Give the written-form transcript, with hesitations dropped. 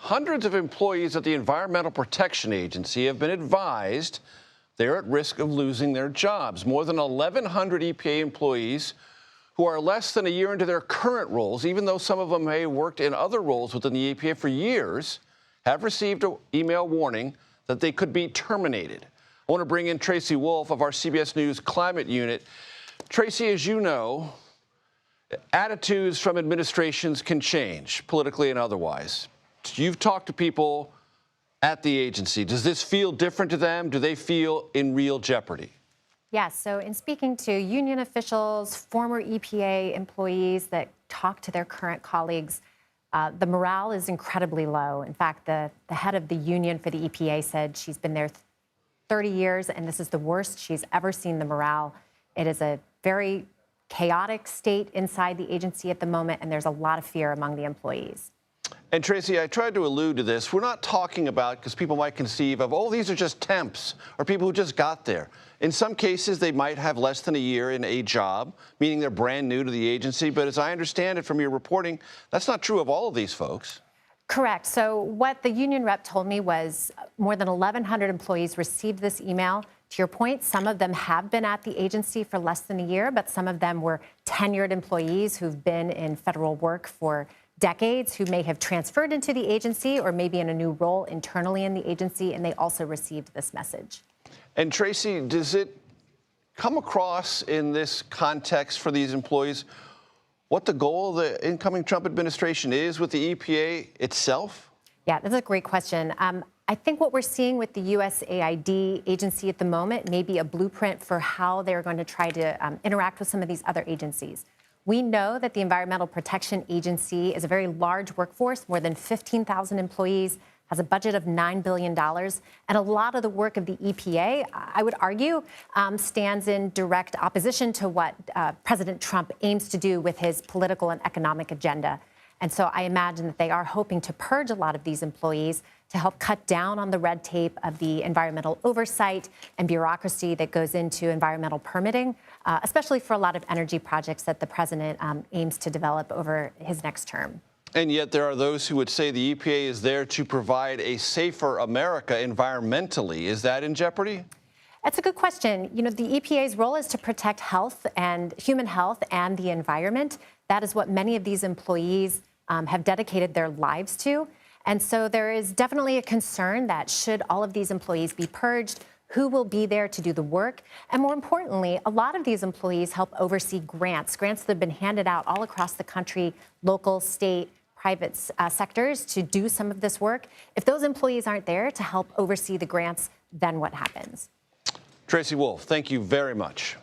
Hundreds of employees at the Environmental Protection Agency have been advised they're at risk of losing their jobs. More than 1,100 EPA employees who are less than a year into their current roles, even though some of them may have worked in other roles within the EPA for years, have received an email warning that they could be terminated. I want to bring in Tracy Wholf of our CBS News Climate Unit. Tracy, as you know, attitudes from administrations can change, politically and otherwise. You've talked to people at the agency. Does this feel different to them? Do they feel in real jeopardy? Yes. So in speaking to union officials, former EPA employees that talk to their current colleagues, the morale is incredibly low. In fact, the head of the union for the EPA said she's been there 30 years, and this is the worst she's ever seen the morale. It is a very chaotic state inside the agency at the moment, and there's a lot of fear among the employees. And Tracy, I tried to allude to this. We're not talking about, because people might conceive of, oh, these are just temps or people who just got there. In some cases, they might have less than a year in a job, meaning they're brand new to the agency. But as I understand it from your reporting, that's not true of all of these folks. Correct. So what the union rep told me was more than 1,100 employees received this email. To your point, some of them have been at the agency for less than a year, but some of them were tenured employees who've been in federal work for decades, who may have transferred into the agency or maybe in a new role internally in the agency, and they also received this message. And Tracy, does it come across in this context for these employees what the goal of the incoming Trump administration is with the EPA itself? Yeah, that's a great question. I think what we're seeing with the USAID agency at the moment may be a blueprint for how they're going to try to interact with some of these other agencies. We know that the Environmental Protection Agency is a very large workforce, more than 15,000 employees, has a budget of $9 billion. And a lot of the work of the EPA, I would argue, stands in direct opposition to what President Trump aims to do with his political and economic agenda. And so I imagine that they are hoping to purge a lot of these employees to help cut down on the red tape of the environmental oversight and bureaucracy that goes into environmental permitting, especially for a lot of energy projects that the president aims to develop over his next term. And yet there are those who would say the EPA is there to provide a safer America environmentally. Is that in jeopardy? That's a good question. You know, the EPA's role is to protect health and human health and the environment. That is what many of these employees have dedicated their lives to. And so there is definitely a concern that should all of these employees be purged, who will be there to do the work? And more importantly, a lot of these employees help oversee grants that have been handed out all across the country, local, state, private sectors to do some of this work. If those employees aren't there to help oversee the grants, then what happens? Tracy Wholf, thank you very much.